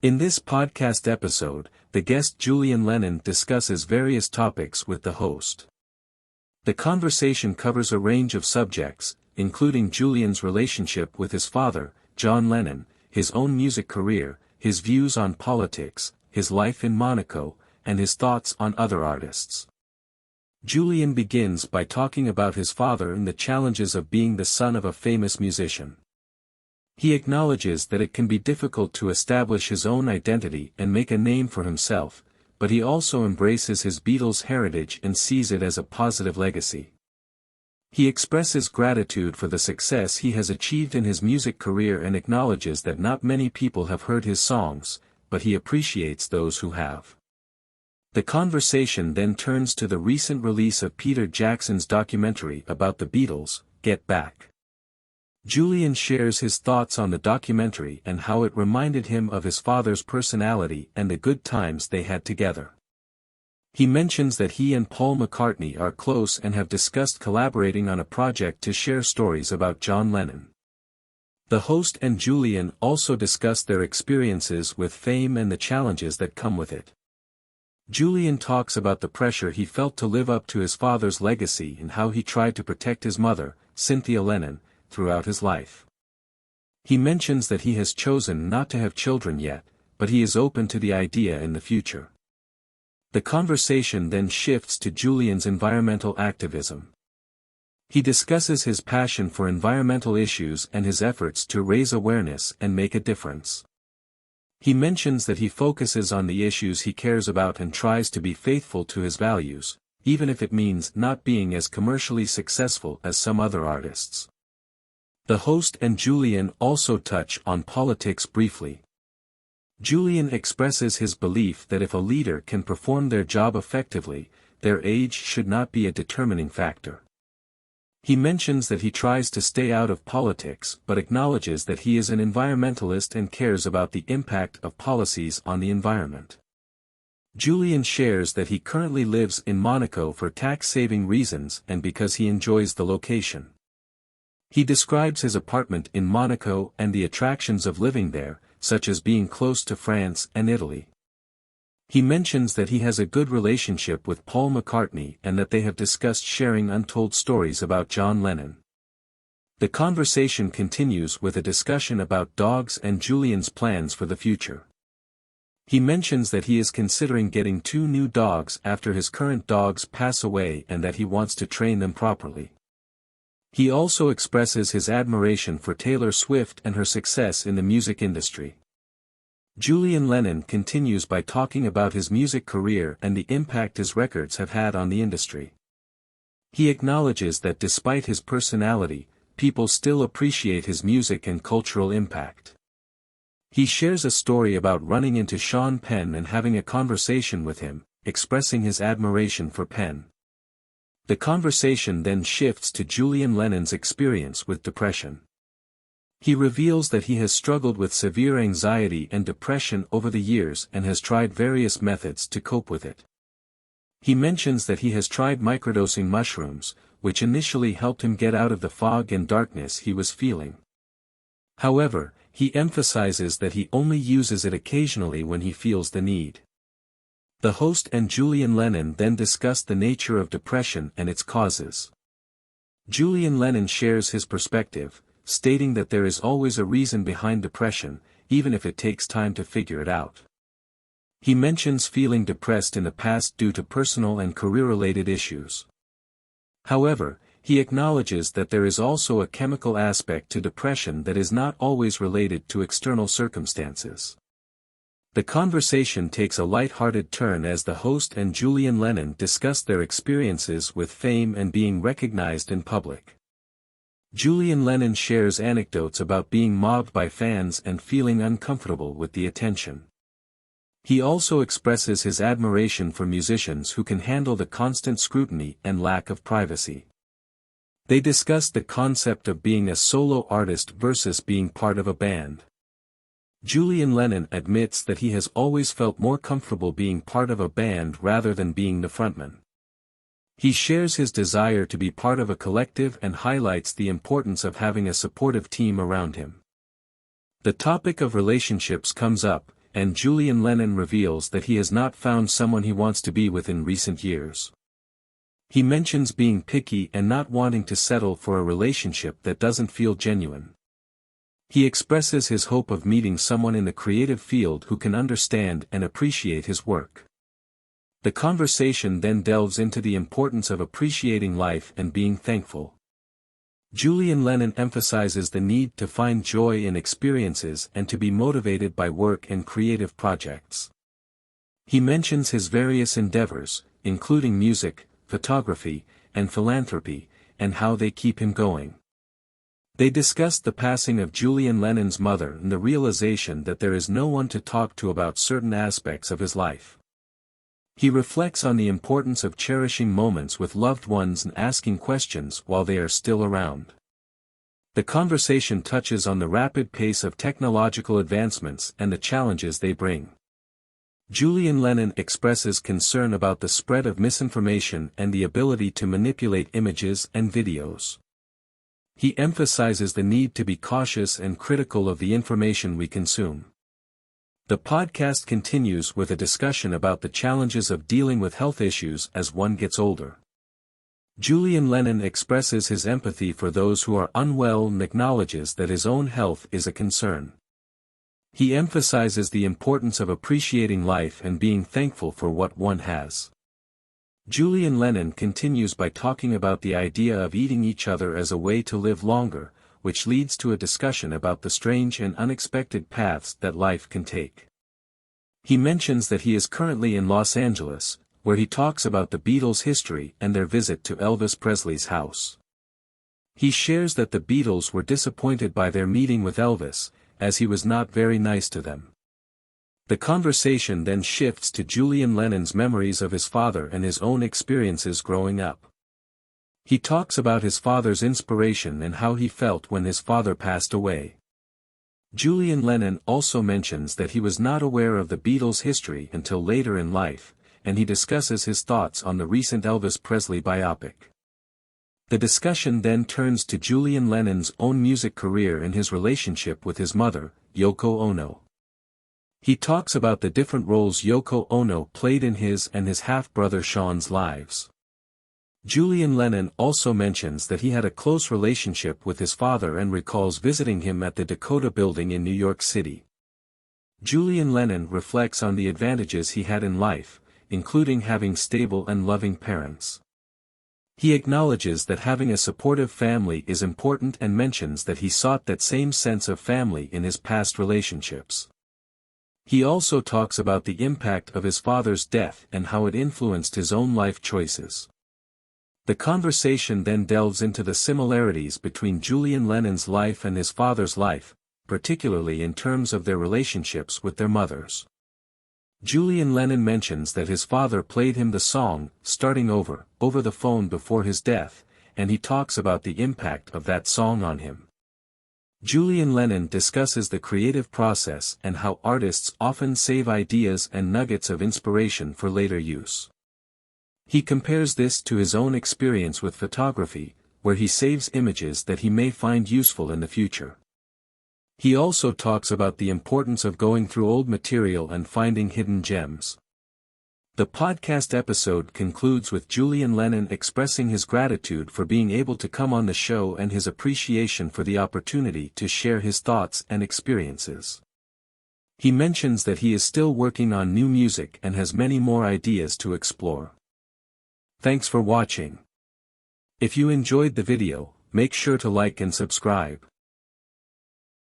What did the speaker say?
In this podcast episode, the guest Julian Lennon discusses various topics with the host. The conversation covers a range of subjects, including Julian's relationship with his father, John Lennon, his own music career, his views on politics, his life in Monaco, and his thoughts on other artists. Julian begins by talking about his father and the challenges of being the son of a famous musician. He acknowledges that it can be difficult to establish his own identity and make a name for himself, but he also embraces his Beatles heritage and sees it as a positive legacy. He expresses gratitude for the success he has achieved in his music career and acknowledges that not many people have heard his songs, but he appreciates those who have. The conversation then turns to the recent release of Peter Jackson's documentary about the Beatles, Get Back. Julian shares his thoughts on the documentary and how it reminded him of his father's personality and the good times they had together. He mentions that he and Paul McCartney are close and have discussed collaborating on a project to share stories about John Lennon. The host and Julian also discuss their experiences with fame and the challenges that come with it. Julian talks about the pressure he felt to live up to his father's legacy and how he tried to protect his mother, Cynthia Lennon, throughout his life. He mentions that he has chosen not to have children yet, but he is open to the idea in the future. The conversation then shifts to Julian's environmental activism. He discusses his passion for environmental issues and his efforts to raise awareness and make a difference. He mentions that he focuses on the issues he cares about and tries to be faithful to his values, even if it means not being as commercially successful as some other artists. The host and Julian also touch on politics briefly. Julian expresses his belief that if a leader can perform their job effectively, their age should not be a determining factor. He mentions that he tries to stay out of politics but acknowledges that he is an environmentalist and cares about the impact of policies on the environment. Julian shares that he currently lives in Monaco for tax-saving reasons and because he enjoys the location. He describes his apartment in Monaco and the attractions of living there, such as being close to France and Italy. He mentions that he has a good relationship with Paul McCartney and that they have discussed sharing untold stories about John Lennon. The conversation continues with a discussion about dogs and Julian's plans for the future. He mentions that he is considering getting 2 new dogs after his current dogs pass away and that he wants to train them properly. He also expresses his admiration for Taylor Swift and her success in the music industry. Julian Lennon continues by talking about his music career and the impact his records have had on the industry. He acknowledges that despite his personality, people still appreciate his music and cultural impact. He shares a story about running into Sean Penn and having a conversation with him, expressing his admiration for Penn. The conversation then shifts to Julian Lennon's experience with depression. He reveals that he has struggled with severe anxiety and depression over the years and has tried various methods to cope with it. He mentions that he has tried microdosing mushrooms, which initially helped him get out of the fog and darkness he was feeling. However, he emphasizes that he only uses it occasionally when he feels the need. The host and Julian Lennon then discuss the nature of depression and its causes. Julian Lennon shares his perspective, stating that there is always a reason behind depression, even if it takes time to figure it out. He mentions feeling depressed in the past due to personal and career-related issues. However, he acknowledges that there is also a chemical aspect to depression that is not always related to external circumstances. The conversation takes a light-hearted turn as the host and Julian Lennon discuss their experiences with fame and being recognized in public. Julian Lennon shares anecdotes about being mobbed by fans and feeling uncomfortable with the attention. He also expresses his admiration for musicians who can handle the constant scrutiny and lack of privacy. They discuss the concept of being a solo artist versus being part of a band. Julian Lennon admits that he has always felt more comfortable being part of a band rather than being the frontman. He shares his desire to be part of a collective and highlights the importance of having a supportive team around him. The topic of relationships comes up, and Julian Lennon reveals that he has not found someone he wants to be with in recent years. He mentions being picky and not wanting to settle for a relationship that doesn't feel genuine. He expresses his hope of meeting someone in the creative field who can understand and appreciate his work. The conversation then delves into the importance of appreciating life and being thankful. Julian Lennon emphasizes the need to find joy in experiences and to be motivated by work and creative projects. He mentions his various endeavors, including music, photography, and philanthropy, and how they keep him going. They discussed the passing of Julian Lennon's mother and the realization that there is no one to talk to about certain aspects of his life. He reflects on the importance of cherishing moments with loved ones and asking questions while they are still around. The conversation touches on the rapid pace of technological advancements and the challenges they bring. Julian Lennon expresses concern about the spread of misinformation and the ability to manipulate images and videos. He emphasizes the need to be cautious and critical of the information we consume. The podcast continues with a discussion about the challenges of dealing with health issues as one gets older. Julian Lennon expresses his empathy for those who are unwell and acknowledges that his own health is a concern. He emphasizes the importance of appreciating life and being thankful for what one has. Julian Lennon continues by talking about the idea of eating each other as a way to live longer, which leads to a discussion about the strange and unexpected paths that life can take. He mentions that he is currently in Los Angeles, where he talks about the Beatles' history and their visit to Elvis Presley's house. He shares that the Beatles were disappointed by their meeting with Elvis, as he was not very nice to them. The conversation then shifts to Julian Lennon's memories of his father and his own experiences growing up. He talks about his father's inspiration and how he felt when his father passed away. Julian Lennon also mentions that he was not aware of the Beatles' history until later in life, and he discusses his thoughts on the recent Elvis Presley biopic. The discussion then turns to Julian Lennon's own music career and his relationship with his mother, Yoko Ono. He talks about the different roles Yoko Ono played in his and his half-brother Sean's lives. Julian Lennon also mentions that he had a close relationship with his father and recalls visiting him at the Dakota Building in New York City. Julian Lennon reflects on the advantages he had in life, including having stable and loving parents. He acknowledges that having a supportive family is important and mentions that he sought that same sense of family in his past relationships. He also talks about the impact of his father's death and how it influenced his own life choices. The conversation then delves into the similarities between Julian Lennon's life and his father's life, particularly in terms of their relationships with their mothers. Julian Lennon mentions that his father played him the song, Starting Over, over the phone before his death, and he talks about the impact of that song on him. Julian Lennon discusses the creative process and how artists often save ideas and nuggets of inspiration for later use. He compares this to his own experience with photography, where he saves images that he may find useful in the future. He also talks about the importance of going through old material and finding hidden gems. The podcast episode concludes with Julian Lennon expressing his gratitude for being able to come on the show and his appreciation for the opportunity to share his thoughts and experiences. He mentions that he is still working on new music and has many more ideas to explore. Thanks for watching. If you enjoyed the video, make sure to like and subscribe.